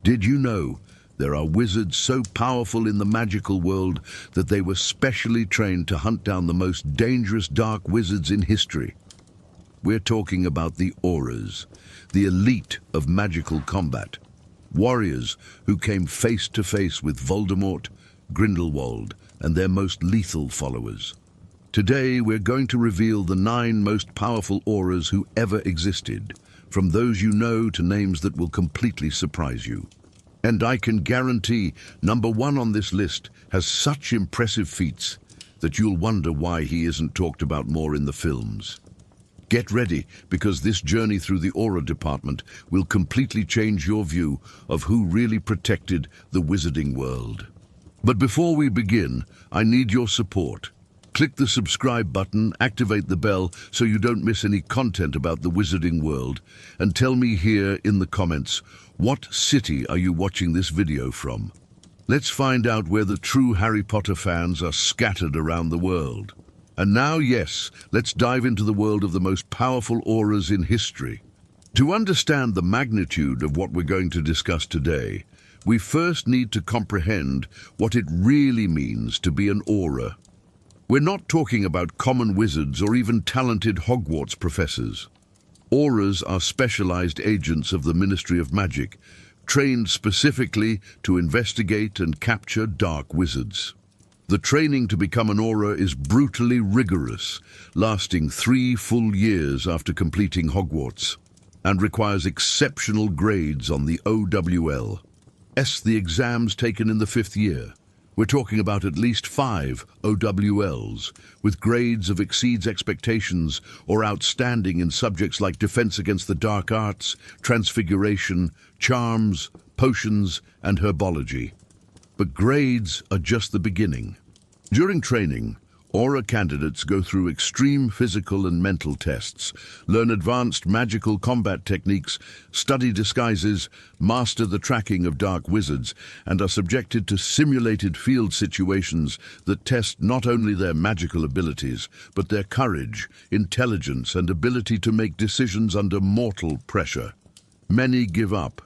Did you know there are wizards so powerful in the magical world that they were specially trained to hunt down the most dangerous dark wizards in history? We're talking about the Aurors, the elite of magical combat. Warriors who came face to face with Voldemort, Grindelwald, and their most lethal followers. Today, we're going to reveal the 9 most powerful Aurors who ever existed, from those you know to names that will completely surprise you. And I can guarantee number 1 on this list has such impressive feats that you'll wonder why he isn't talked about more in the films. Get ready, because this journey through the Auror department will completely change your view of who really protected the wizarding world. But before we begin, I need your support. Click the subscribe button, activate the bell so you don't miss any content about the wizarding world, and tell me here in the comments, what city are you watching this video from? Let's find out where the true Harry Potter fans are scattered around the world. And now, yes, let's dive into the world of the most powerful Aurors in history. To understand the magnitude of what we're going to discuss today, we first need to comprehend what it really means to be an Auror. We're not talking about common wizards or even talented Hogwarts professors. Aurors are specialized agents of the Ministry of Magic, trained specifically to investigate and capture dark wizards. The training to become an Auror is brutally rigorous, lasting 3 full years after completing Hogwarts, and requires exceptional grades on the OWL. The exams taken in the 5th year. We're talking about at least 5 OWLs, with grades of exceeds expectations or outstanding in subjects like defense against the dark arts, transfiguration, charms, potions, and herbology. But grades are just the beginning. During training, Auror candidates go through extreme physical and mental tests, learn advanced magical combat techniques, study disguises, master the tracking of dark wizards, and are subjected to simulated field situations that test not only their magical abilities, but their courage, intelligence, and ability to make decisions under mortal pressure. Many give up.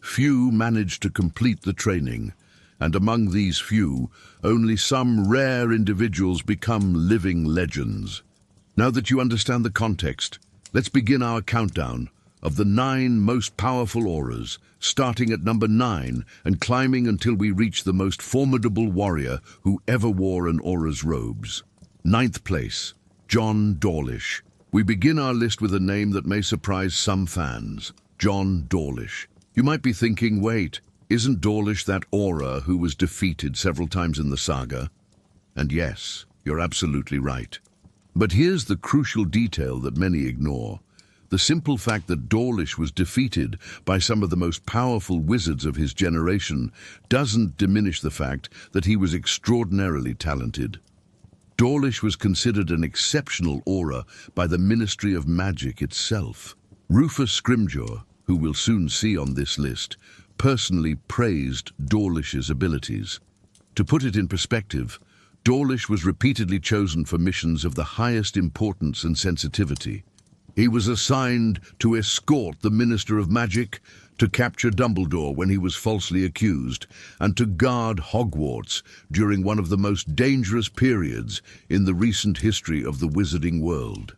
Few manage to complete the training. And among these few, only some rare individuals become living legends. Now that you understand the context, let's begin our countdown of the 9 most powerful Aurors, starting at number 9 and climbing until we reach the most formidable warrior who ever wore an Auror's robes. 9th place, John Dawlish. We begin our list with a name that may surprise some fans, John Dawlish. You might be thinking, wait, isn't Dawlish that Auror who was defeated several times in the saga? And yes, you're absolutely right. But here's the crucial detail that many ignore. The simple fact that Dawlish was defeated by some of the most powerful wizards of his generation doesn't diminish the fact that he was extraordinarily talented. Dawlish was considered an exceptional Auror by the Ministry of Magic itself. Rufus Scrimgeour, who we'll soon see on this list, personally praised Dawlish's abilities. To put it in perspective, Dawlish was repeatedly chosen for missions of the highest importance and sensitivity. He was assigned to escort the Minister of Magic, to capture Dumbledore when he was falsely accused, and to guard Hogwarts during one of the most dangerous periods in the recent history of the wizarding world.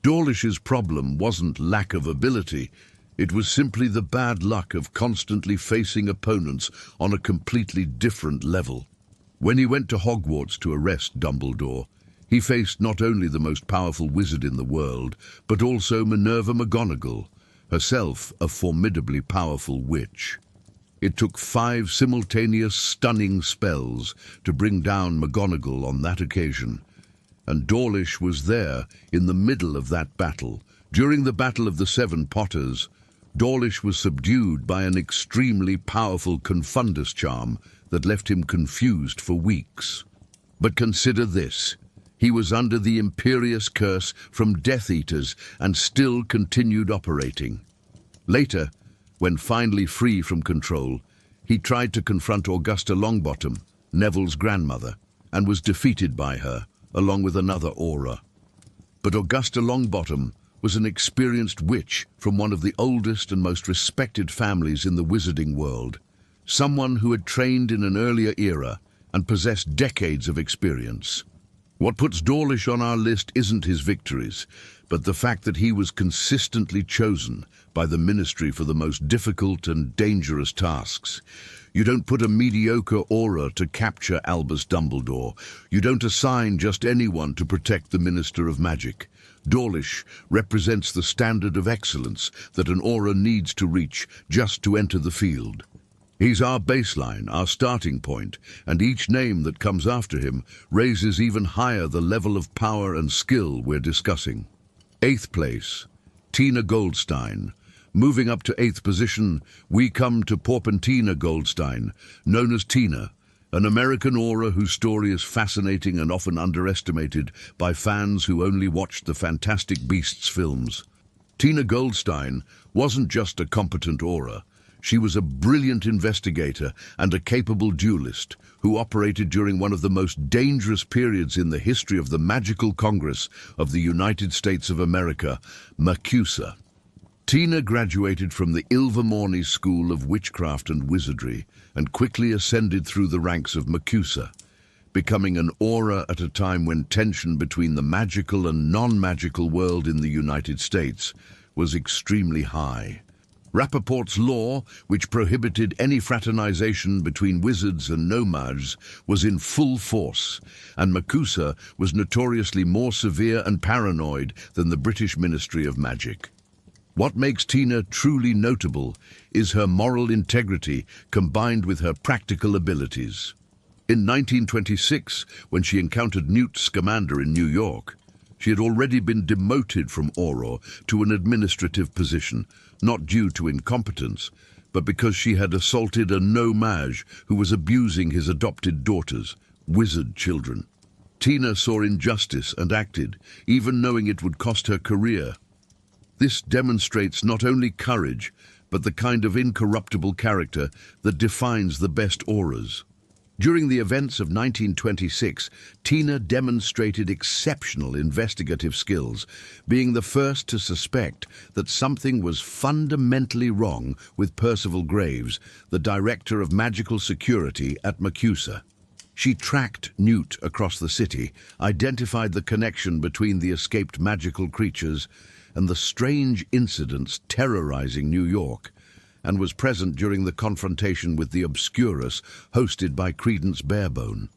Dawlish's problem wasn't lack of ability. It was simply the bad luck of constantly facing opponents on a completely different level. When he went to Hogwarts to arrest Dumbledore, he faced not only the most powerful wizard in the world, but also Minerva McGonagall, herself a formidably powerful witch. It took 5 simultaneous stunning spells to bring down McGonagall on that occasion, and Dawlish was there in the middle of that battle. During the Battle of the 7 Potters, Dawlish was subdued by an extremely powerful Confundus charm that left him confused for weeks. But consider this, he was under the imperious curse from Death Eaters and still continued operating. Later, when finally free from control, he tried to confront Augusta Longbottom, Neville's grandmother, and was defeated by her, along with another Auror. But Augusta Longbottom was an experienced witch from one of the oldest and most respected families in the wizarding world, someone who had trained in an earlier era and possessed decades of experience. What puts Dawlish on our list isn't his victories, but the fact that he was consistently chosen by the Ministry for the most difficult and dangerous tasks. You don't put a mediocre aura to capture Albus Dumbledore. You don't assign just anyone to protect the Minister of Magic. Dawlish represents the standard of excellence that an aura needs to reach just to enter the field. He's our baseline, our starting point, and each name that comes after him raises even higher the level of power and skill we're discussing. 8th place, Tina Goldstein. Moving up to 8th position, we come to Porpentina Goldstein, known as Tina, an American aura whose story is fascinating and often underestimated by fans who only watched the Fantastic Beasts films. Tina Goldstein wasn't just a competent aura. She was a brilliant investigator and a capable duelist who operated during one of the most dangerous periods in the history of the Magical Congress of the United States of America, MACUSA. Tina graduated from the Ilvermorny School of Witchcraft and Wizardry and quickly ascended through the ranks of MACUSA, becoming an aura at a time when tension between the magical and non-magical world in the United States was extremely high. Rappaport's law, which prohibited any fraternization between wizards and no-mags, was in full force, and MACUSA was notoriously more severe and paranoid than the British Ministry of Magic. What makes Tina truly notable is her moral integrity combined with her practical abilities. In 1926, when she encountered Newt Scamander in New York, she had already been demoted from Auror to an administrative position, not due to incompetence, but because she had assaulted a no-mage who was abusing his adopted daughters, wizard children. Tina saw injustice and acted, even knowing it would cost her career. This demonstrates not only courage, but the kind of incorruptible character that defines the best auras. During the events of 1926, Tina demonstrated exceptional investigative skills, being the first to suspect that something was fundamentally wrong with Percival Graves, the Director of Magical Security at MACUSA. She tracked Newt across the city, identified the connection between the escaped magical creatures and the strange incidents terrorizing New York, and was present during the confrontation with the Obscurus hosted by Credence Barebone.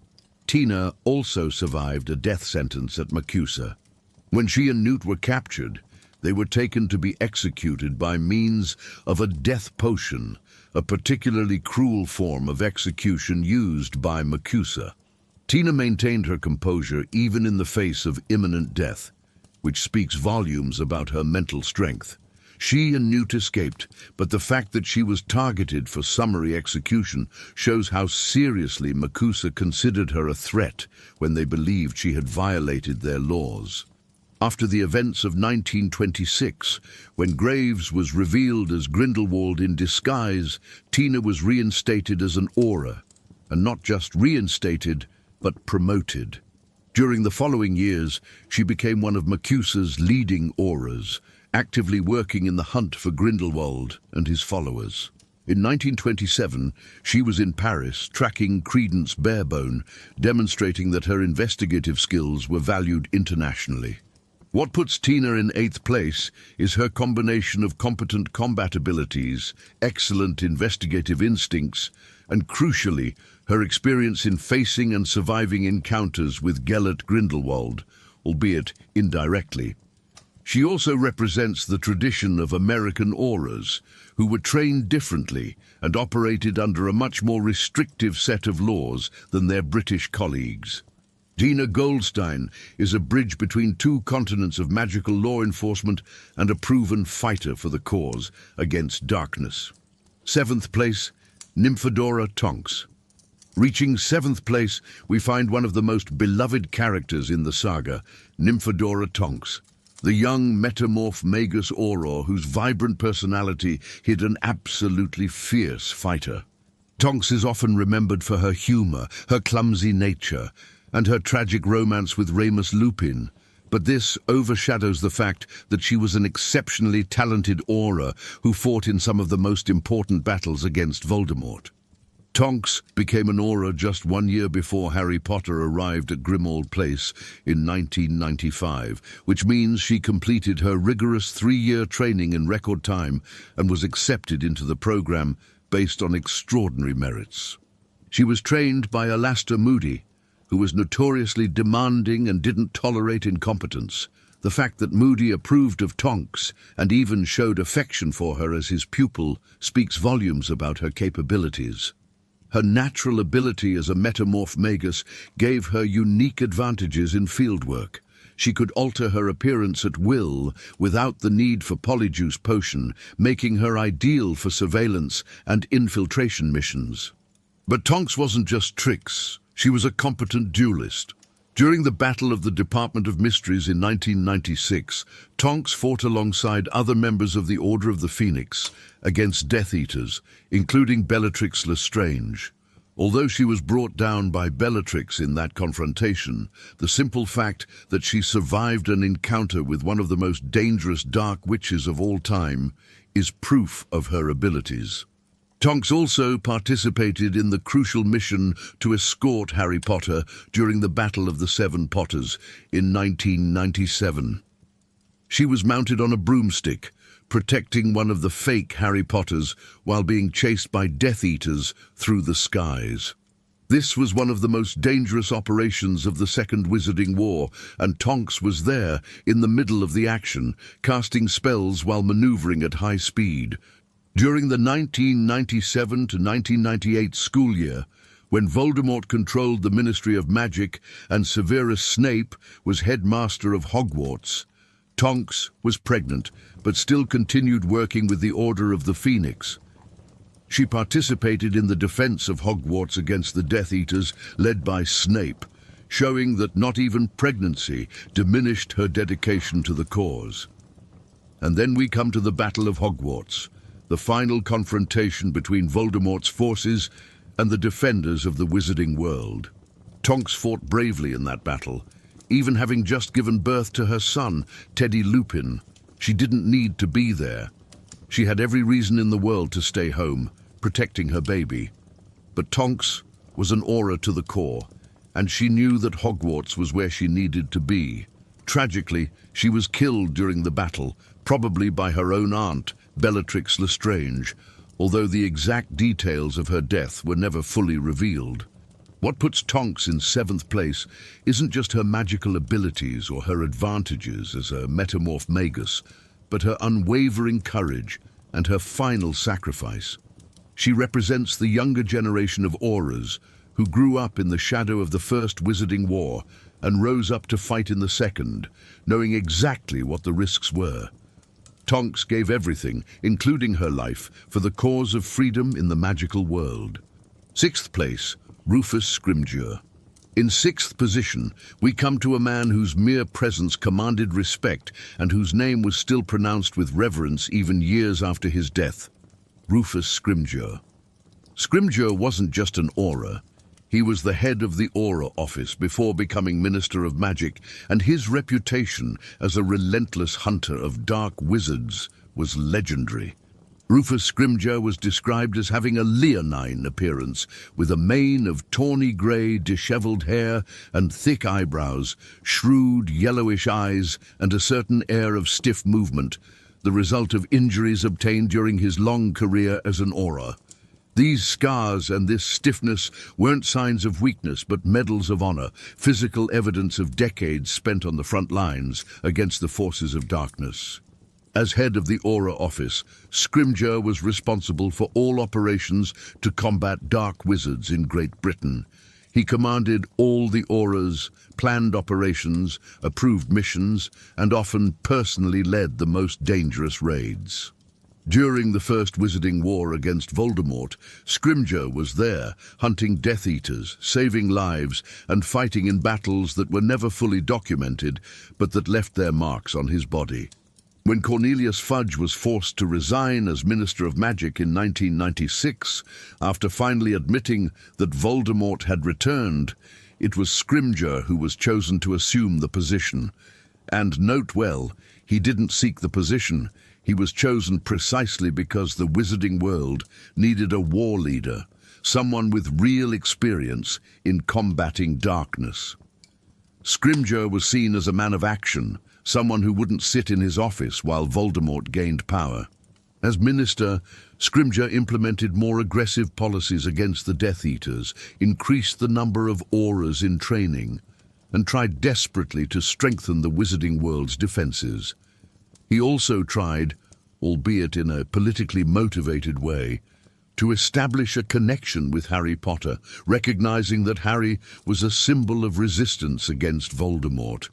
Tina also survived a death sentence at MACUSA. When she and Newt were captured, they were taken to be executed by means of a death potion, a particularly cruel form of execution used by MACUSA. Tina maintained her composure even in the face of imminent death, which speaks volumes about her mental strength. She and Newt escaped, but the fact that she was targeted for summary execution shows how seriously MACUSA considered her a threat when they believed she had violated their laws. After the events of 1926, when Graves was revealed as Grindelwald in disguise, Tina was reinstated as an aura, and not just reinstated, but promoted. During the following years, she became one of MACUSA's leading auras, actively working in the hunt for Grindelwald and his followers. In 1927, she was in Paris tracking Credence Barebone, demonstrating that her investigative skills were valued internationally. What puts Tina in 8th place is her combination of competent combat abilities, excellent investigative instincts, and crucially, her experience in facing and surviving encounters with Gellert Grindelwald, albeit indirectly. She also represents the tradition of American auras, who were trained differently and operated under a much more restrictive set of laws than their British colleagues. Tina Goldstein is a bridge between two continents of magical law enforcement and a proven fighter for the cause against darkness. 7th place, Nymphadora Tonks. Reaching 7th place, we find one of the most beloved characters in the saga, Nymphadora Tonks, the young metamorph magus Auror whose vibrant personality hid an absolutely fierce fighter. Tonks is often remembered for her humor, her clumsy nature, and her tragic romance with Remus Lupin, but this overshadows the fact that she was an exceptionally talented aura who fought in some of the most important battles against Voldemort. Tonks became an Auror just 1 year before Harry Potter arrived at Grindelwald Place in 1995, which means she completed her rigorous 3-year training in record time and was accepted into the program based on extraordinary merits. She was trained by Alastor Moody, who was notoriously demanding and didn't tolerate incompetence. The fact that Moody approved of Tonks and even showed affection for her as his pupil speaks volumes about her capabilities. Her natural ability as a metamorph magus gave her unique advantages in fieldwork. She could alter her appearance at will without the need for polyjuice potion, making her ideal for surveillance and infiltration missions. But Tonks wasn't just tricks. She was a competent duelist. During the Battle of the Department of Mysteries in 1996, Tonks fought alongside other members of the Order of the Phoenix against Death Eaters, including Bellatrix Lestrange. Although she was brought down by Bellatrix in that confrontation, the simple fact that she survived an encounter with one of the most dangerous dark witches of all time is proof of her abilities. Tonks also participated in the crucial mission to escort Harry Potter during the Battle of the Seven Potters in 1997. She was mounted on a broomstick, protecting one of the fake Harry Potters while being chased by Death Eaters through the skies. This was one of the most dangerous operations of the Second Wizarding War, and Tonks was there in the middle of the action, casting spells while maneuvering at high speed. During the 1997 to 1998 school year, when Voldemort controlled the Ministry of Magic and Severus Snape was headmaster of Hogwarts, Tonks was pregnant, but still continued working with the Order of the Phoenix. She participated in the defense of Hogwarts against the Death Eaters led by Snape, showing that not even pregnancy diminished her dedication to the cause. And then we come to the Battle of Hogwarts, the final confrontation between Voldemort's forces and the defenders of the wizarding world. Tonks fought bravely in that battle, even having just given birth to her son, Teddy Lupin. She didn't need to be there. She had every reason in the world to stay home, protecting her baby. But Tonks was an Auror to the core, and she knew that Hogwarts was where she needed to be. Tragically, she was killed during the battle, probably by her own aunt, Bellatrix Lestrange, although the exact details of her death were never fully revealed. What puts Tonks in 7th place isn't just her magical abilities or her advantages as a metamorph magus, but her unwavering courage and her final sacrifice. She represents the younger generation of Aurors who grew up in the shadow of the First Wizarding War and rose up to fight in the Second, knowing exactly what the risks were. Tonks gave everything, including her life, for the cause of freedom in the magical world. 6th place, Rufus Scrimgeour. In 6th position, we come to a man whose mere presence commanded respect and whose name was still pronounced with reverence even years after his death, Rufus Scrimgeour. Scrimgeour wasn't just an Auror. He was the head of the Auror office before becoming Minister of Magic, and his reputation as a relentless hunter of dark wizards was legendary. Rufus Scrimgeour was described as having a leonine appearance, with a mane of tawny grey, dishevelled hair and thick eyebrows, shrewd, yellowish eyes, and a certain air of stiff movement, the result of injuries obtained during his long career as an Auror. These scars and this stiffness weren't signs of weakness, but medals of honor, physical evidence of decades spent on the front lines against the forces of darkness. As head of the Auror office, Scrimgeour was responsible for all operations to combat dark wizards in Great Britain. He commanded all the Aurors, planned operations, approved missions, and often personally led the most dangerous raids. During the First Wizarding War against Voldemort, Scrimgeour was there, hunting Death Eaters, saving lives, and fighting in battles that were never fully documented, but that left their marks on his body. When Cornelius Fudge was forced to resign as Minister of Magic in 1996, after finally admitting that Voldemort had returned, it was Scrimgeour who was chosen to assume the position. And note well, he didn't seek the position. He was chosen precisely because the wizarding world needed a war leader, someone with real experience in combating darkness. Scrimgeour was seen as a man of action, someone who wouldn't sit in his office while Voldemort gained power. As minister, Scrimgeour implemented more aggressive policies against the Death Eaters, increased the number of Aurors in training, and tried desperately to strengthen the wizarding world's defenses. He also tried, albeit in a politically motivated way, to establish a connection with Harry Potter, recognizing that Harry was a symbol of resistance against Voldemort.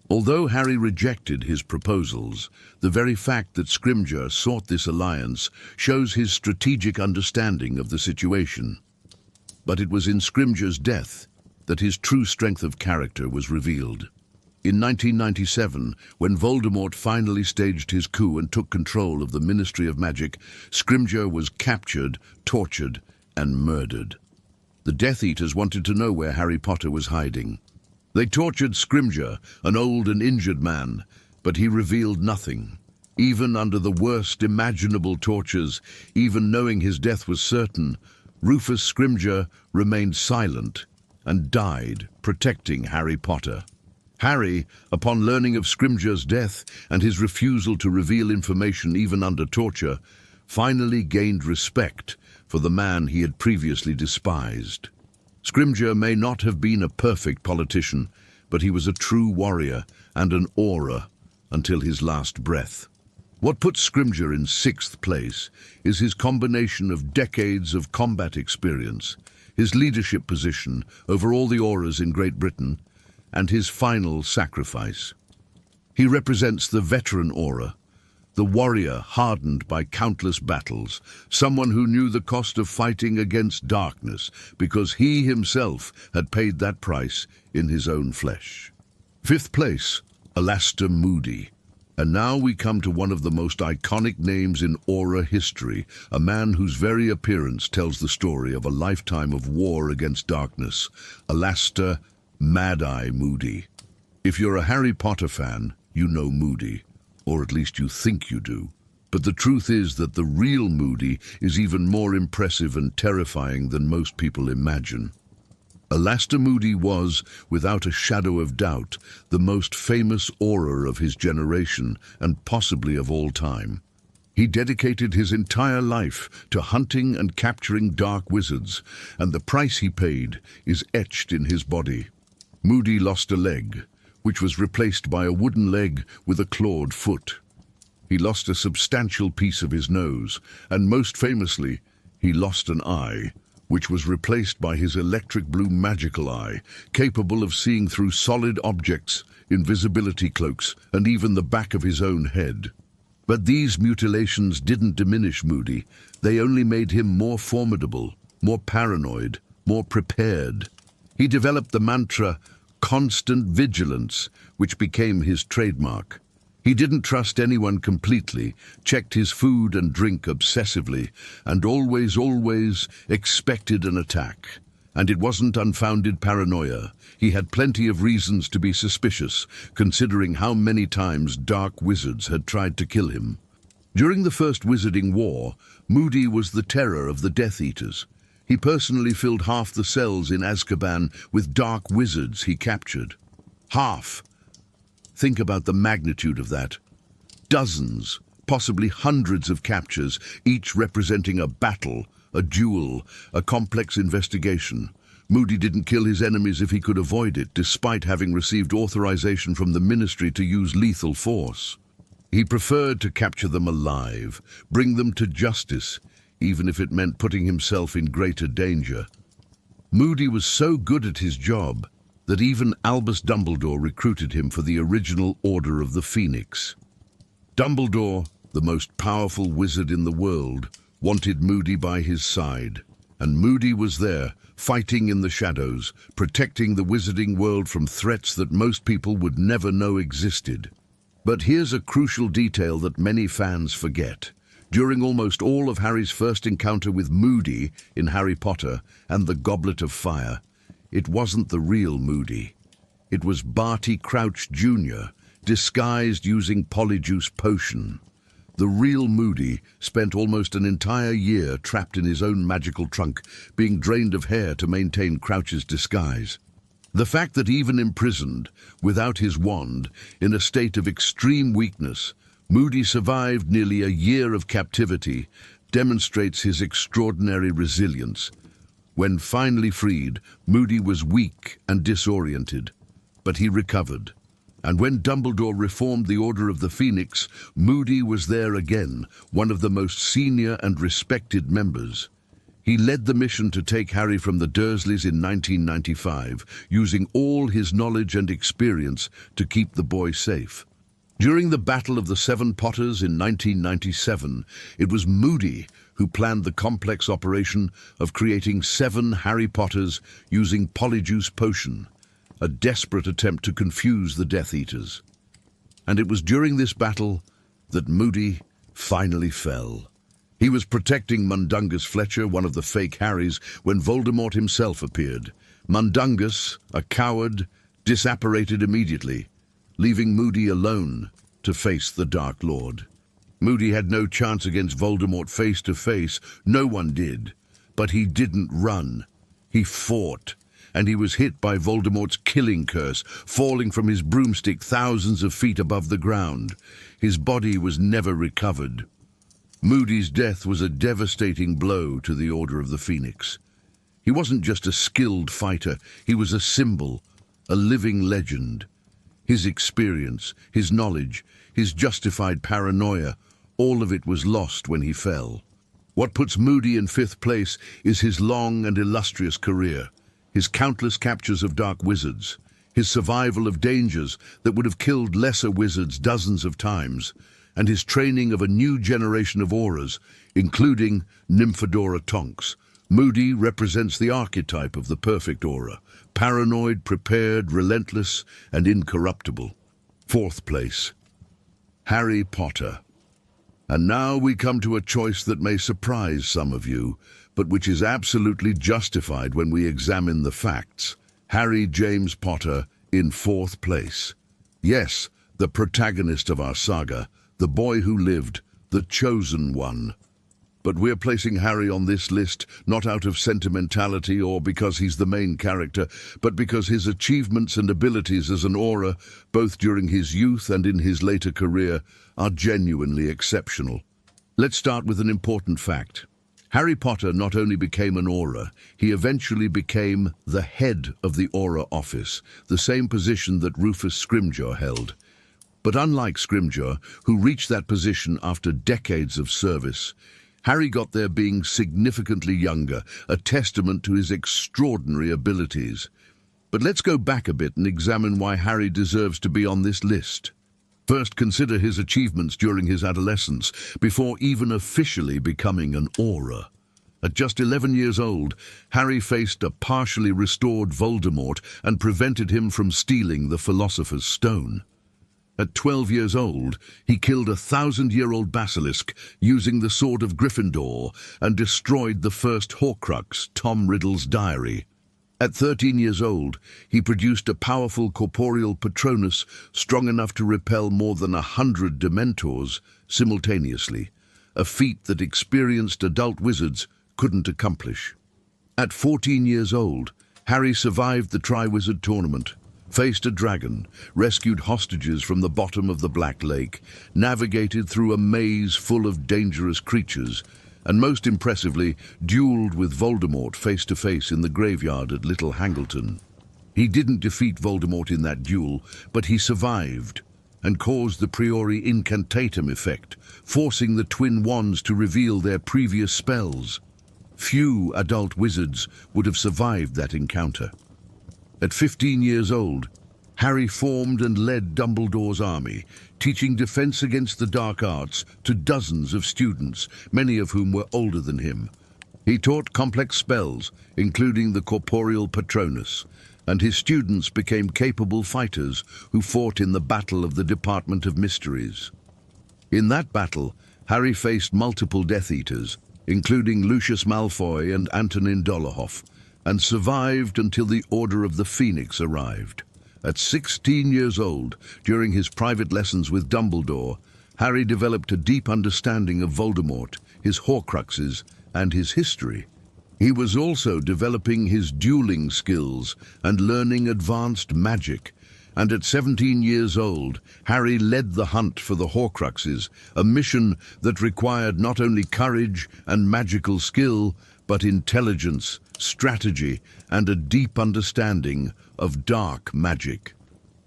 Although Harry rejected his proposals, the very fact that Scrimgeour sought this alliance shows his strategic understanding of the situation. But it was in Scrimgeour's death that his true strength of character was revealed. In 1997, when Voldemort finally staged his coup and took control of the Ministry of Magic, Scrimgeour was captured, tortured, and murdered. The Death Eaters wanted to know where Harry Potter was hiding. They tortured Scrimgeour, an old and injured man, but he revealed nothing. Even under the worst imaginable tortures, even knowing his death was certain, Rufus Scrimgeour remained silent and died, protecting Harry Potter. Harry, upon learning of Scrimgeour's death and his refusal to reveal information even under torture, finally gained respect for the man he had previously despised. Scrimgeour may not have been a perfect politician, but he was a true warrior and an Auror until his last breath. What puts Scrimgeour in 6th place is his combination of decades of combat experience, his leadership position over all the Aurors in Great Britain, and his final sacrifice. He represents the veteran Auror, the warrior hardened by countless battles, someone who knew the cost of fighting against darkness because he himself had paid that price in his own flesh. 5th place, Alastor Moody. And now we come to one of the most iconic names in Auror history, a man whose very appearance tells the story of a lifetime of war against darkness, Alastor Mad-Eye Moody. If you're a Harry Potter fan, you know Moody, or at least you think you do. But the truth is that the real Moody is even more impressive and terrifying than most people imagine. Alastor Moody was, without a shadow of doubt, the most famous Auror of his generation and possibly of all time. He dedicated his entire life to hunting and capturing dark wizards, and the price he paid is etched in his body. Moody lost a leg, which was replaced by a wooden leg with a clawed foot. He lost a substantial piece of his nose, and most famously, he lost an eye, which was replaced by his electric blue magical eye, capable of seeing through solid objects, invisibility cloaks, and even the back of his own head. But these mutilations didn't diminish Moody. They only made him more formidable, more paranoid, more prepared. He developed the mantra, constant vigilance, which became his trademark. He didn't trust anyone completely, checked his food and drink obsessively, and always expected an attack. And it wasn't unfounded paranoia. He had plenty of reasons to be suspicious, considering how many times dark wizards had tried to kill him. During the First Wizarding War, Moody was the terror of the Death Eaters. He personally filled half the cells in Azkaban with dark wizards he captured. Half. Think about the magnitude of that. Dozens, possibly hundreds of captures, each representing a battle, a duel, a complex investigation. Moody didn't kill his enemies if he could avoid it, despite having received authorization from the Ministry to use lethal force. He preferred to capture them alive, bring them to justice, even if it meant putting himself in greater danger. Moody was so good at his job that even Albus Dumbledore recruited him for the original Order of the Phoenix. Dumbledore, the most powerful wizard in the world, wanted Moody by his side, and Moody was there, fighting in the shadows, protecting the wizarding world from threats that most people would never know existed. But here's a crucial detail that many fans forget. During almost all of Harry's first encounter with Moody in Harry Potter and the Goblet of Fire, it wasn't the real Moody. It was Barty Crouch Jr., disguised using Polyjuice Potion. The real Moody spent almost an entire year trapped in his own magical trunk, being drained of hair to maintain Crouch's disguise. The fact that even imprisoned, without his wand, in a state of extreme weakness, Moody survived nearly a year of captivity demonstrates his extraordinary resilience. When finally freed, Moody was weak and disoriented, but he recovered. And when Dumbledore reformed the Order of the Phoenix, Moody was there again, one of the most senior and respected members. He led the mission to take Harry from the Dursleys in 1995, using all his knowledge and experience to keep the boy safe. During the Battle of the Seven Potters in 1997, it was Moody who planned the complex operation of creating 7 Harry Potters using Polyjuice Potion, a desperate attempt to confuse the Death Eaters. And it was during this battle that Moody finally fell. He was protecting Mundungus Fletcher, one of the fake Harrys, when Voldemort himself appeared. Mundungus, a coward, disapparated immediately, leaving Moody alone to face the Dark Lord. Moody had no chance against Voldemort face to face. No one did. But he didn't run. He fought. And he was hit by Voldemort's killing curse, falling from his broomstick thousands of feet above the ground. His body was never recovered. Moody's death was a devastating blow to the Order of the Phoenix. He wasn't just a skilled fighter, he was a symbol, a living legend. His experience, his knowledge, his justified paranoia, all of it was lost when he fell. What puts Moody in 5th place is his long and illustrious career. His countless captures of dark wizards, his survival of dangers that would have killed lesser wizards dozens of times, and his training of a new generation of Aurors, including Nymphadora Tonks. Moody represents the archetype of the perfect Auror, paranoid, prepared, relentless, and incorruptible. 4th place, Harry Potter. And now we come to a choice that may surprise some of you, but which is absolutely justified when we examine the facts. Harry James Potter in 4th place. Yes, the protagonist of our saga, the boy who lived, the chosen one. But we're placing Harry on this list not out of sentimentality or because he's the main character, but because his achievements and abilities as an Auror, both during his youth and in his later career, are genuinely exceptional. Let's start with an important fact. Harry Potter not only became an Auror, he eventually became the head of the Auror office, the same position that Rufus Scrimgeour held. But unlike Scrimgeour, who reached that position after decades of service, Harry got there being significantly younger, a testament to his extraordinary abilities. But let's go back a bit and examine why Harry deserves to be on this list. First, consider his achievements during his adolescence, before even officially becoming an Auror. At just 11 years old, Harry faced a partially restored Voldemort and prevented him from stealing the Philosopher's Stone. At 12 years old, he killed a 1,000-year-old basilisk using the Sword of Gryffindor and destroyed the first Horcrux, Tom Riddle's diary. At 13 years old, he produced a powerful corporeal Patronus strong enough to repel more than 100 Dementors simultaneously, a feat that experienced adult wizards couldn't accomplish. At 14 years old, Harry survived the Triwizard Tournament, faced a dragon, rescued hostages from the bottom of the Black Lake, navigated through a maze full of dangerous creatures, and most impressively, dueled with Voldemort face-to-face in the graveyard at Little Hangleton. He didn't defeat Voldemort in that duel, but he survived and caused the Priori Incantatem effect, forcing the Twin Wands to reveal their previous spells. Few adult wizards would have survived that encounter. At 15 years old, Harry formed and led Dumbledore's army, teaching defense against the dark arts to dozens of students, many of whom were older than him. He taught complex spells, including the corporeal Patronus, and his students became capable fighters who fought in the Battle of the Department of Mysteries. In that battle, Harry faced multiple Death Eaters, including Lucius Malfoy and Antonin Dolohov, and survived until the Order of the Phoenix arrived. At 16 years old, during his private lessons with Dumbledore, Harry developed a deep understanding of Voldemort, his Horcruxes, and his history. He was also developing his dueling skills and learning advanced magic, and at 17 years old, Harry led the hunt for the Horcruxes, a mission that required not only courage and magical skill, but intelligence, strategy, and a deep understanding of dark magic.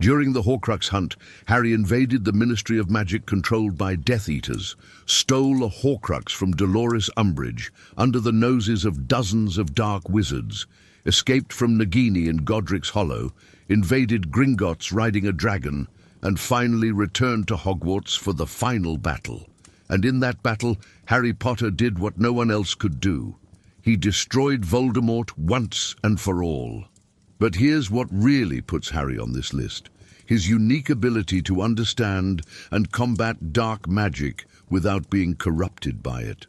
During the Horcrux hunt, Harry invaded the Ministry of Magic controlled by Death Eaters, stole a Horcrux from Dolores Umbridge under the noses of dozens of dark wizards, escaped from Nagini in Godric's Hollow, invaded Gringotts riding a dragon, and finally returned to Hogwarts for the final battle. And in that battle, Harry Potter did what no one else could do. He destroyed Voldemort once and for all. But here's what really puts Harry on this list: his unique ability to understand and combat dark magic without being corrupted by it.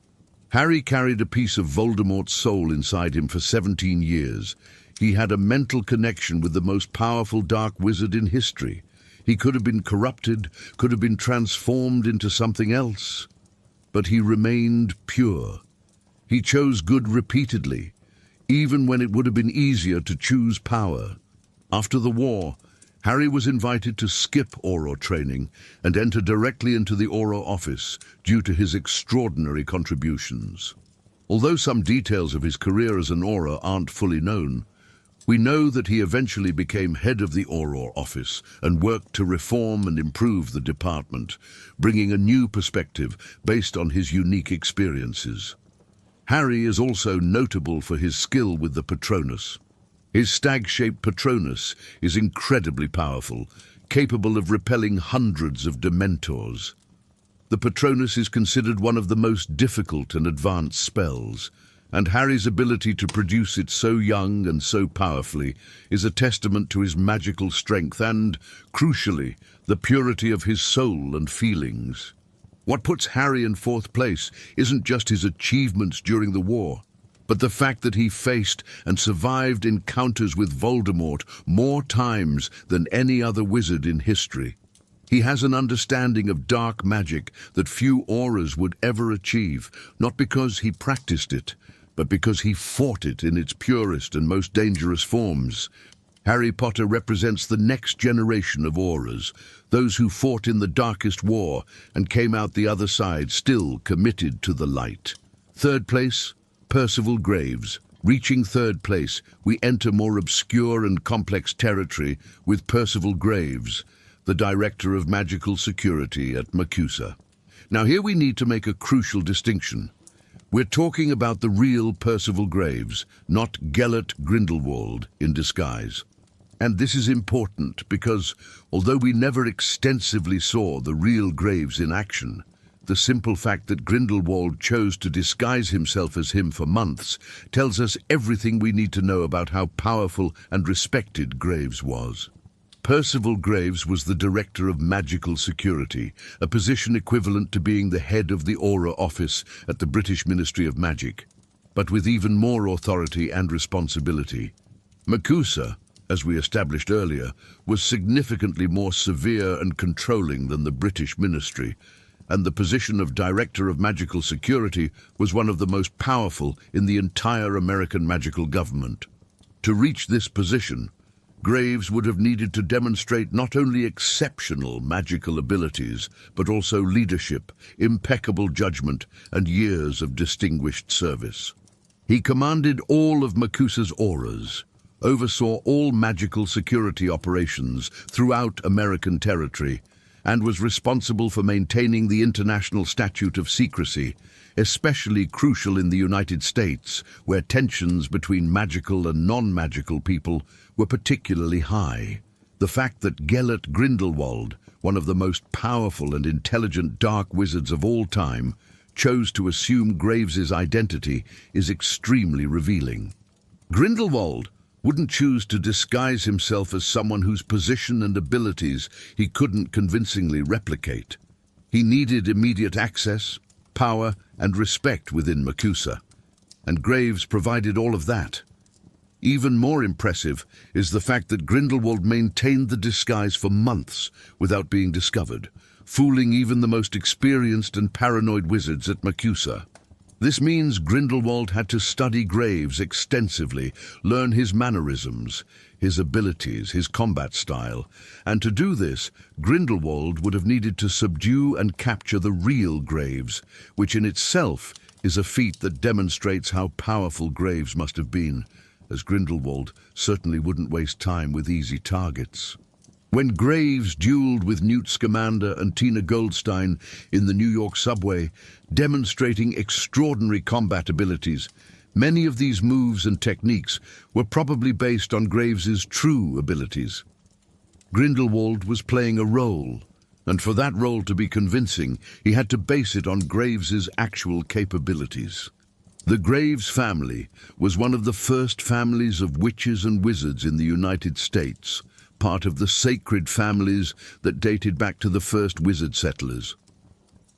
Harry carried a piece of Voldemort's soul inside him for 17 years. He had a mental connection with the most powerful dark wizard in history. He could have been corrupted, could have been transformed into something else. But he remained pure. He chose good repeatedly, even when it would have been easier to choose power. After the war, Harry was invited to skip Auror training and enter directly into the Auror office due to his extraordinary contributions. Although some details of his career as an Auror aren't fully known, we know that he eventually became head of the Auror office and worked to reform and improve the department, bringing a new perspective based on his unique experiences. Harry is also notable for his skill with the Patronus. His stag-shaped Patronus is incredibly powerful, capable of repelling hundreds of Dementors. The Patronus is considered one of the most difficult and advanced spells, and Harry's ability to produce it so young and so powerfully is a testament to his magical strength and, crucially, the purity of his soul and feelings. What puts Harry in fourth place isn't just his achievements during the war, but the fact that he faced and survived encounters with Voldemort more times than any other wizard in history. He has an understanding of dark magic that few Aurors would ever achieve, not because he practiced it, but because he fought it in its purest and most dangerous forms. Harry Potter represents the next generation of Aurors, those who fought in the darkest war and came out the other side still committed to the light. Third place, Percival Graves. Reaching third place, we enter more obscure and complex territory with Percival Graves, the Director of Magical Security at MACUSA. Now here we need to make a crucial distinction. We're talking about the real Percival Graves, not Gellert Grindelwald in disguise. And this is important because, although we never extensively saw the real Graves in action, the simple fact that Grindelwald chose to disguise himself as him for months tells us everything we need to know about how powerful and respected Graves was. Percival Graves was the Director of Magical Security, a position equivalent to being the head of the Auror office at the British Ministry of Magic, but with even more authority and responsibility. MACUSA, as we established earlier, was significantly more severe and controlling than the British Ministry, and the position of Director of Magical Security was one of the most powerful in the entire American magical government. To reach this position, Graves would have needed to demonstrate not only exceptional magical abilities, but also leadership, impeccable judgment, and years of distinguished service. He commanded all of MACUSA's Aurors, oversaw all magical security operations throughout American territory, and was responsible for maintaining the International Statute of Secrecy, especially crucial in the United States, where tensions between magical and non-magical people were particularly high. The fact that Gellert Grindelwald, one of the most powerful and intelligent dark wizards of all time, chose to assume Graves's identity is extremely revealing. Grindelwald wouldn't choose to disguise himself as someone whose position and abilities he couldn't convincingly replicate. He needed immediate access, power, and respect within MACUSA, and Graves provided all of that. Even more impressive is the fact that Grindelwald maintained the disguise for months without being discovered, fooling even the most experienced and paranoid wizards at Macusa. This means Grindelwald had to study Graves extensively, learn his mannerisms, his abilities, his combat style, and to do this, Grindelwald would have needed to subdue and capture the real Graves, which in itself is a feat that demonstrates how powerful Graves must have been, as Grindelwald certainly wouldn't waste time with easy targets. When Graves dueled with Newt Scamander and Tina Goldstein in the New York subway, demonstrating extraordinary combat abilities, many of these moves and techniques were probably based on Graves's true abilities. Grindelwald was playing a role, and for that role to be convincing, he had to base it on Graves's actual capabilities. The Graves family was one of the first families of witches and wizards in the United States, part of the sacred families that dated back to the first wizard settlers.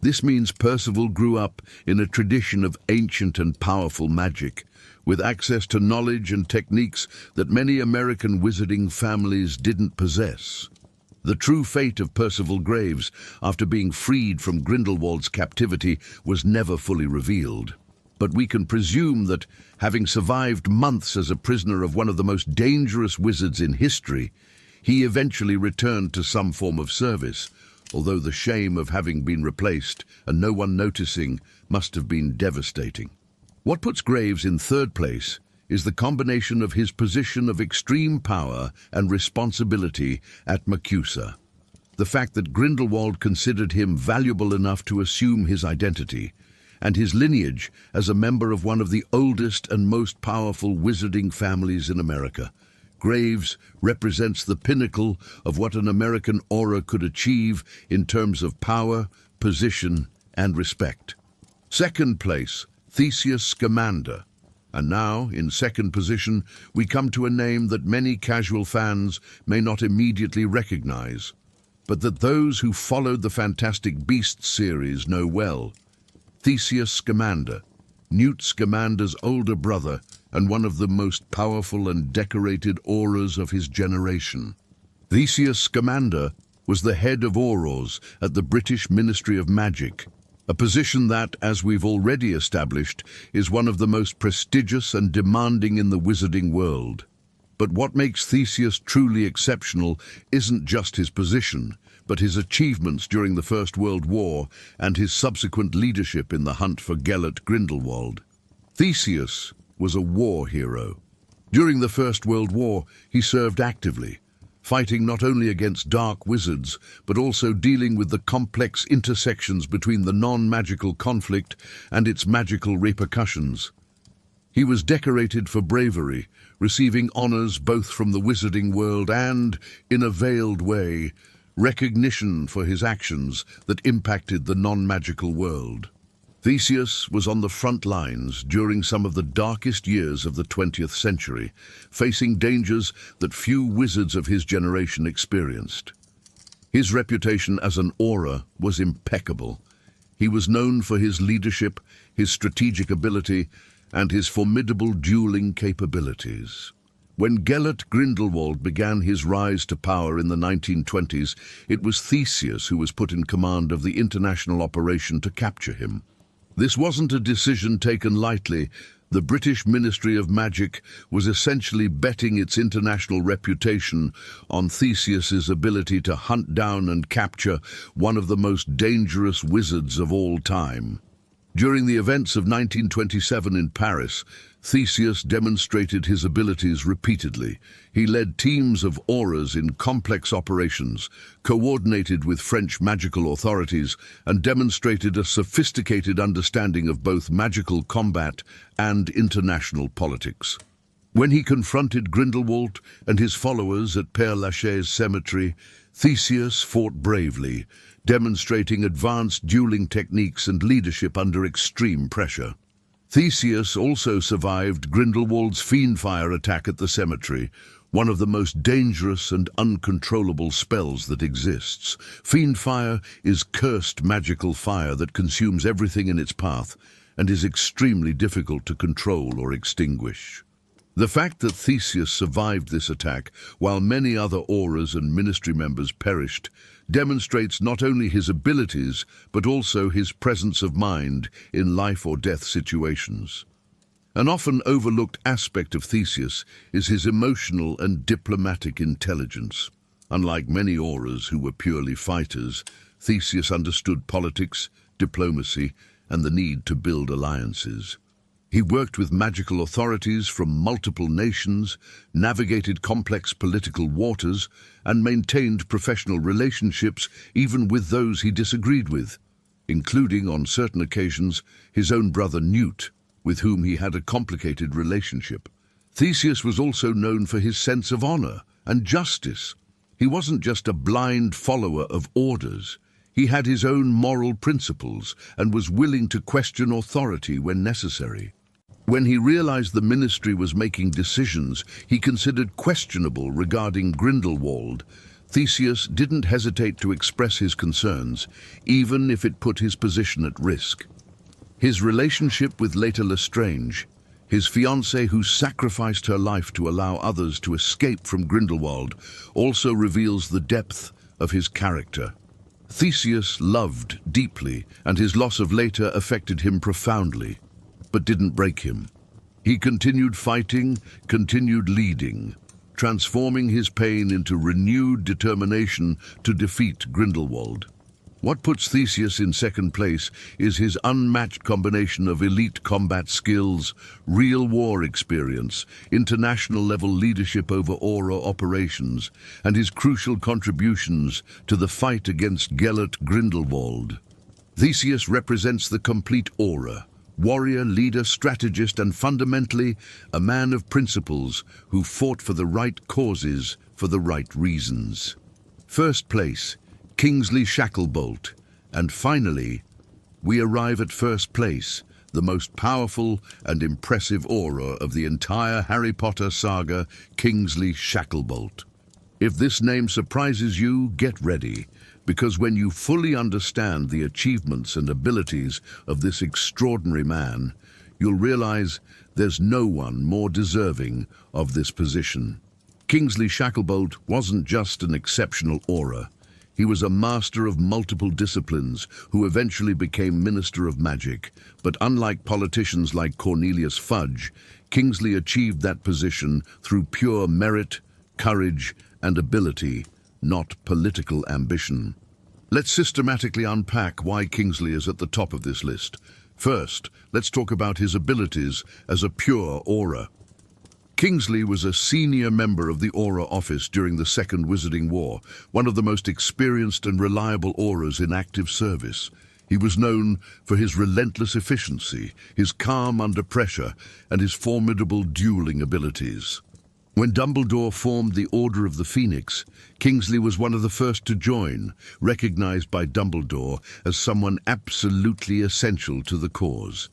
This means Percival grew up in a tradition of ancient and powerful magic, with access to knowledge and techniques that many American wizarding families didn't possess. The true fate of Percival Graves, after being freed from Grindelwald's captivity, was never fully revealed. But we can presume that, having survived months as a prisoner of one of the most dangerous wizards in history, he eventually returned to some form of service, although the shame of having been replaced and no one noticing must have been devastating. What puts Graves in third place is the combination of his position of extreme power and responsibility at Macusa. The fact that Grindelwald considered him valuable enough to assume his identity, and his lineage as a member of one of the oldest and most powerful wizarding families in America. Graves represents the pinnacle of what an American aura could achieve in terms of power, position, and respect. Second place, Theseus Scamander. And now, in second position, we come to a name that many casual fans may not immediately recognize, but that those who followed the Fantastic Beasts series know well. Theseus Scamander, Newt Scamander's older brother, and one of the most powerful and decorated Aurors of his generation. Theseus Scamander was the head of Aurors at the British Ministry of Magic, a position that, as we've already established, is one of the most prestigious and demanding in the wizarding world. But what makes Theseus truly exceptional isn't just his position, but his achievements during the First World War and his subsequent leadership in the hunt for Gellert Grindelwald. Theseus was a war hero. During the First World War, he served actively, fighting not only against dark wizards, but also dealing with the complex intersections between the non-magical conflict and its magical repercussions. He was decorated for bravery, receiving honors both from the wizarding world and, in a veiled way, recognition for his actions that impacted the non-magical world. Theseus was on the front lines during some of the darkest years of the 20th century, facing dangers that few wizards of his generation experienced. His reputation as an aura was impeccable. He was known for his leadership, his strategic ability, and his formidable dueling capabilities. When Gellert Grindelwald began his rise to power in the 1920s, it was Theseus who was put in command of the international operation to capture him. This wasn't a decision taken lightly. The British Ministry of Magic was essentially betting its international reputation on Theseus's ability to hunt down and capture one of the most dangerous wizards of all time. During the events of 1927 in Paris, Theseus demonstrated his abilities repeatedly. He led teams of Aurors in complex operations, coordinated with French magical authorities, and demonstrated a sophisticated understanding of both magical combat and international politics. When he confronted Grindelwald and his followers at Père Lachaise cemetery, Theseus fought bravely, demonstrating advanced dueling techniques and leadership under extreme pressure. Theseus also survived Grindelwald's fiendfire attack at the cemetery, one of the most dangerous and uncontrollable spells that exists. Fiendfire is cursed magical fire that consumes everything in its path and is extremely difficult to control or extinguish. The fact that Theseus survived this attack, while many other Aurors and Ministry members perished, demonstrates not only his abilities, but also his presence of mind in life or death situations. An often overlooked aspect of Theseus is his emotional and diplomatic intelligence. Unlike many Aurors who were purely fighters, Theseus understood politics, diplomacy, and the need to build alliances. He worked with magical authorities from multiple nations, navigated complex political waters, and maintained professional relationships even with those he disagreed with, including, on certain occasions, his own brother Newt, with whom he had a complicated relationship. Theseus was also known for his sense of honor and justice. He wasn't just a blind follower of orders. He had his own moral principles and was willing to question authority when necessary. When he realized the ministry was making decisions he considered questionable regarding Grindelwald, Theseus didn't hesitate to express his concerns, even if it put his position at risk. His relationship with Leta Lestrange, his fiancée who sacrificed her life to allow others to escape from Grindelwald, also reveals the depth of his character. Theseus loved deeply, and his loss of Leta affected him profoundly, but didn't break him. He continued fighting, continued leading, transforming his pain into renewed determination to defeat Grindelwald. What puts Theseus in second place is his unmatched combination of elite combat skills, real war experience, international-level leadership over Auror operations, and his crucial contributions to the fight against Gellert Grindelwald. Theseus represents the complete Auror, warrior, leader, strategist, and fundamentally a man of principles who fought for the right causes for the right reasons. First place, Kingsley Shacklebolt, and finally, we arrive at first place, the most powerful and impressive Auror of the entire Harry Potter saga, Kingsley Shacklebolt. If this name surprises you, get ready, because when you fully understand the achievements and abilities of this extraordinary man, you'll realize there's no one more deserving of this position. Kingsley Shacklebolt wasn't just an exceptional Auror. He was a master of multiple disciplines who eventually became Minister of Magic, but unlike politicians like Cornelius Fudge, Kingsley achieved that position through pure merit, courage, and ability, not political ambition. Let's systematically unpack why Kingsley is at the top of this list. First, let's talk about his abilities as a pure Auror. Kingsley was a senior member of the Auror office during the Second Wizarding War, one of the most experienced and reliable Aurors in active service. He was known for his relentless efficiency, his calm under pressure, and his formidable dueling abilities. When Dumbledore formed the Order of the Phoenix, Kingsley was one of the first to join, recognized by Dumbledore as someone absolutely essential to the cause.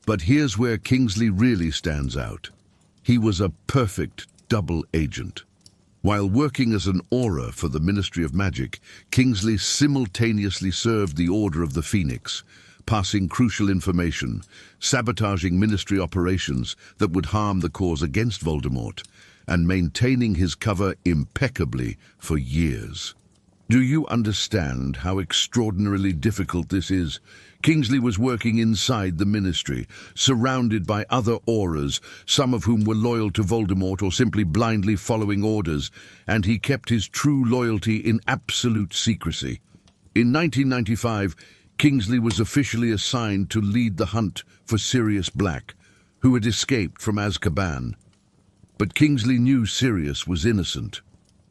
But here's where Kingsley really stands out. He was a perfect double agent. While working as an Auror for the Ministry of Magic, Kingsley simultaneously served the Order of the Phoenix, passing crucial information, sabotaging Ministry operations that would harm the cause against Voldemort, and maintaining his cover impeccably for years. Do you understand how extraordinarily difficult this is? Kingsley was working inside the Ministry, surrounded by other Aurors, some of whom were loyal to Voldemort or simply blindly following orders, and he kept his true loyalty in absolute secrecy. In 1995, Kingsley was officially assigned to lead the hunt for Sirius Black, who had escaped from Azkaban. But Kingsley knew Sirius was innocent.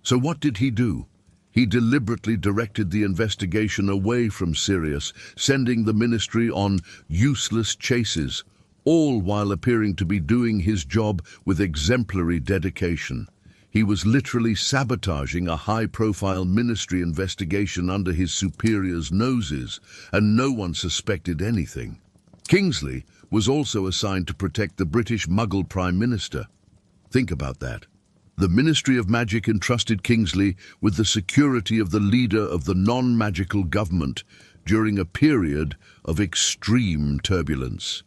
So what did he do? He deliberately directed the investigation away from Sirius, sending the Ministry on useless chases, all while appearing to be doing his job with exemplary dedication. He was literally sabotaging a high-profile Ministry investigation under his superiors' noses, and no one suspected anything. Kingsley was also assigned to protect the British Muggle Prime Minister. Think about that. The Ministry of Magic entrusted Kingsley with the security of the leader of the non-magical government during a period of extreme turbulence.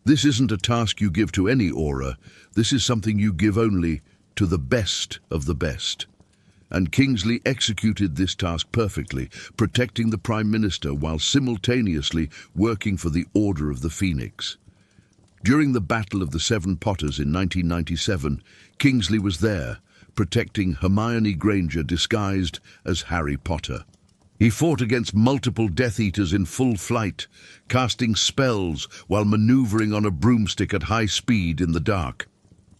This isn't a task you give to any Auror. This is something you give only to the best of the best. And Kingsley executed this task perfectly, protecting the Prime Minister while simultaneously working for the Order of the Phoenix. During the Battle of the Seven Potters in 1997, Kingsley was there, protecting Hermione Granger disguised as Harry Potter. He fought against multiple Death Eaters in full flight, casting spells while maneuvering on a broomstick at high speed in the dark.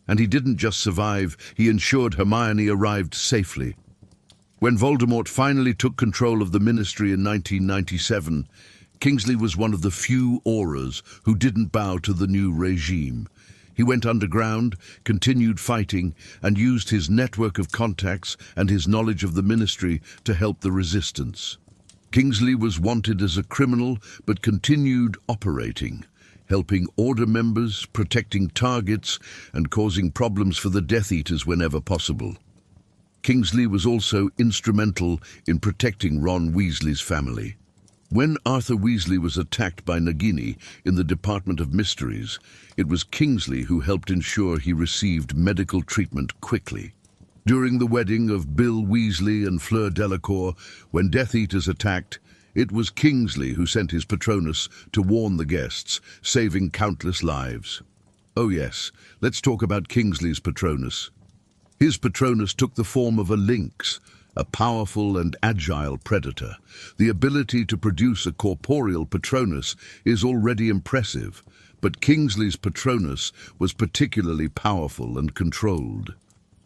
And he didn't just survive, he ensured Hermione arrived safely. When Voldemort finally took control of the Ministry in 1997, Kingsley was one of the few Aurors who didn't bow to the new regime. He went underground, continued fighting, and used his network of contacts and his knowledge of the Ministry to help the resistance. Kingsley was wanted as a criminal, but continued operating, helping Order members, protecting targets, and causing problems for the Death Eaters whenever possible. Kingsley was also instrumental in protecting Ron Weasley's family. When Arthur Weasley was attacked by Nagini in the Department of Mysteries, it was Kingsley who helped ensure he received medical treatment quickly. During the wedding of Bill Weasley and Fleur Delacour, when Death Eaters attacked, it was Kingsley who sent his Patronus to warn the guests, saving countless lives. Oh yes, let's talk about Kingsley's Patronus. His Patronus took the form of a lynx, a powerful and agile predator. The ability to produce a corporeal Patronus is already impressive, but Kingsley's Patronus was particularly powerful and controlled.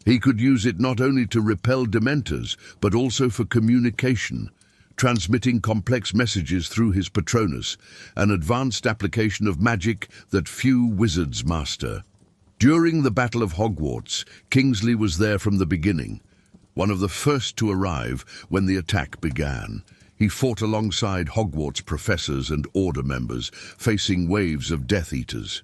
He could use it not only to repel Dementors, but also for communication, transmitting complex messages through his Patronus, an advanced application of magic that few wizards master. During the Battle of Hogwarts, Kingsley was there from the beginning, one of the first to arrive when the attack began. He fought alongside Hogwarts professors and Order members, facing waves of Death Eaters.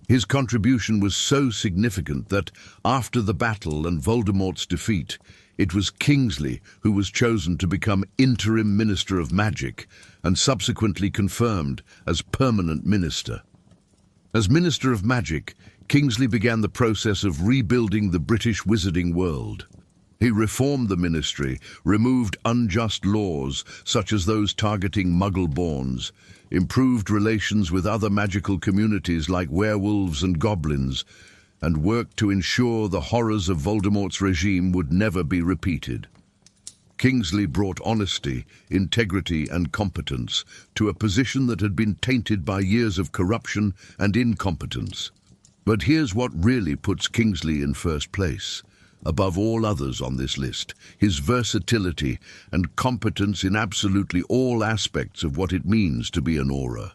His contribution was so significant that, after the battle and Voldemort's defeat, it was Kingsley who was chosen to become interim Minister of Magic and subsequently confirmed as permanent minister. As Minister of Magic, Kingsley began the process of rebuilding the British wizarding world. He reformed the ministry, removed unjust laws such as those targeting Muggle-borns, improved relations with other magical communities like werewolves and goblins, and worked to ensure the horrors of Voldemort's regime would never be repeated. Kingsley brought honesty, integrity, and competence to a position that had been tainted by years of corruption and incompetence. But here's what really puts Kingsley in first place. Above all others on this list, his versatility and competence in absolutely all aspects of what it means to be an Auror.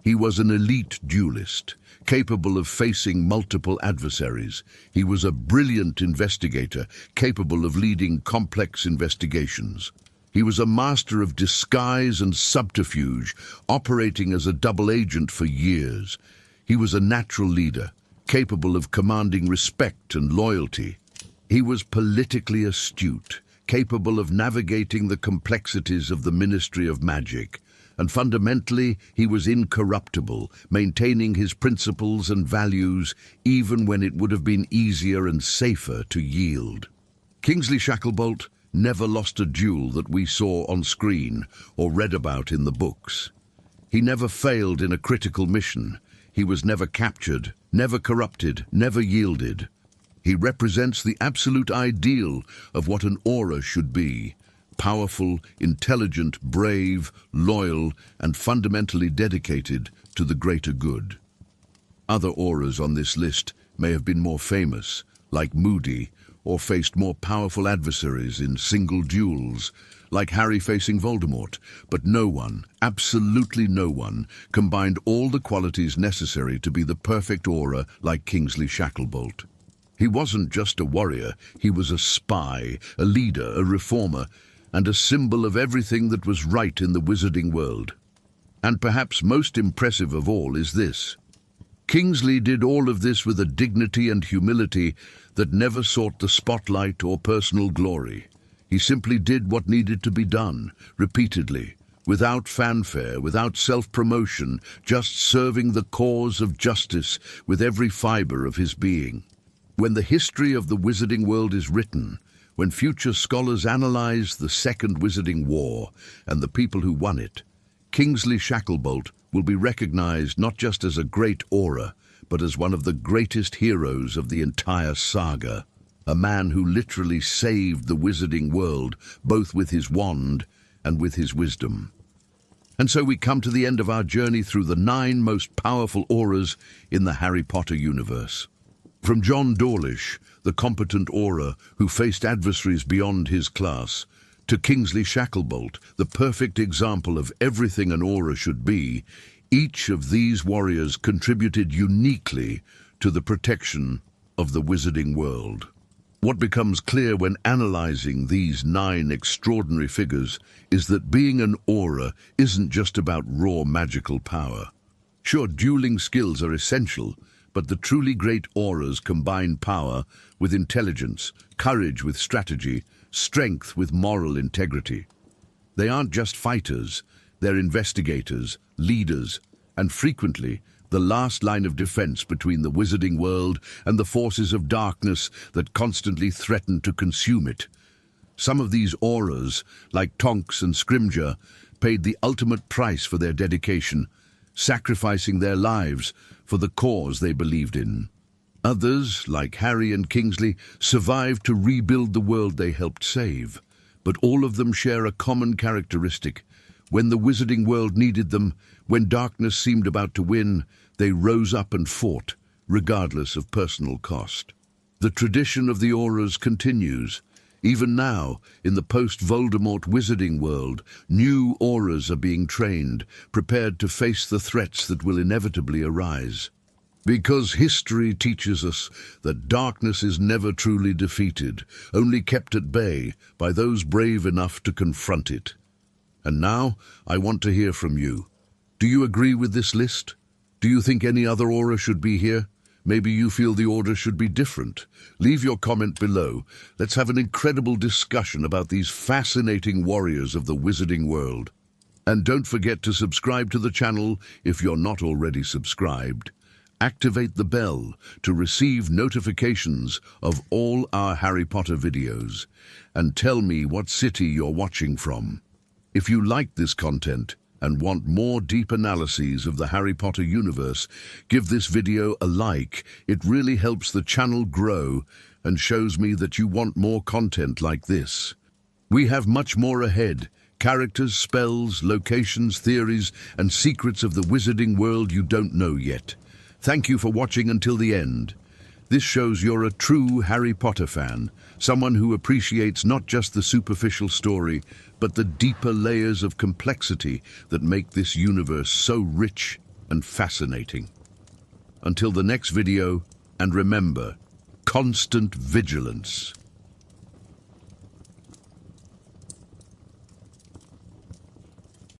He was an elite duelist, capable of facing multiple adversaries. He was a brilliant investigator, capable of leading complex investigations. He was a master of disguise and subterfuge, operating as a double agent for years. He was a natural leader, capable of commanding respect and loyalty. He was politically astute, capable of navigating the complexities of the Ministry of Magic, and fundamentally he was incorruptible, maintaining his principles and values even when it would have been easier and safer to yield. Kingsley Shacklebolt never lost a duel that we saw on screen or read about in the books. He never failed in a critical mission. He was never captured, never corrupted, never yielded. He represents the absolute ideal of what an Auror should be: powerful, intelligent, brave, loyal, and fundamentally dedicated to the greater good. Other Aurors on this list may have been more famous, like Moody, or faced more powerful adversaries in single duels, like Harry facing Voldemort, but no one, absolutely no one, combined all the qualities necessary to be the perfect Auror like Kingsley Shacklebolt. He wasn't just a warrior, he was a spy, a leader, a reformer, and a symbol of everything that was right in the wizarding world. And perhaps most impressive of all is this: Kingsley did all of this with a dignity and humility that never sought the spotlight or personal glory. He simply did what needed to be done, repeatedly, without fanfare, without self-promotion, just serving the cause of justice with every fiber of his being. When the history of the wizarding world is written, when future scholars analyze the Second Wizarding War and the people who won it, Kingsley Shacklebolt will be recognized not just as a great Auror, but as one of the greatest heroes of the entire saga. A man who literally saved the wizarding world, both with his wand and with his wisdom. And so we come to the end of our journey through the 9 most powerful Aurors in the Harry Potter universe. From John Dawlish, the competent Auror who faced adversaries beyond his class, to Kingsley Shacklebolt, the perfect example of everything an Auror should be, each of these warriors contributed uniquely to the protection of the wizarding world. What becomes clear when analyzing these 9 extraordinary figures is that being an Auror isn't just about raw magical power. Sure, dueling skills are essential, but the truly great Aurors combine power with intelligence, courage with strategy, strength with moral integrity. They aren't just fighters, they're investigators, leaders, and frequently the last line of defense between the wizarding world and the forces of darkness that constantly threaten to consume it. Some of these Aurors, like Tonks and Scrimgeour, paid the ultimate price for their dedication, sacrificing their lives for the cause they believed in. Others, like Harry and Kingsley, survived to rebuild the world they helped save. But all of them share a common characteristic. When the wizarding world needed them, when darkness seemed about to win, they rose up and fought, regardless of personal cost. The tradition of the Aurors continues. Even now, in the post-Voldemort wizarding world, new Aurors are being trained, prepared to face the threats that will inevitably arise. Because history teaches us that darkness is never truly defeated, only kept at bay by those brave enough to confront it. And now, I want to hear from you. Do you agree with this list? Do you think any other Auror should be here? Maybe you feel the order should be different. Leave your comment below. Let's have an incredible discussion about these fascinating warriors of the wizarding world. And don't forget to subscribe to the channel if you're not already subscribed. Activate the bell to receive notifications of all our Harry Potter videos. And tell me what city you're watching from. If you like this content and want more deep analyses of the Harry Potter universe, give this video a like. It really helps the channel grow and shows me that you want more content like this. We have much more ahead. Characters, spells, locations, theories, and secrets of the wizarding world you don't know yet. Thank you for watching until the end. This shows you're a true Harry Potter fan, someone who appreciates not just the superficial story, but the deeper layers of complexity that make this universe so rich and fascinating. Until the next video, and remember, constant vigilance.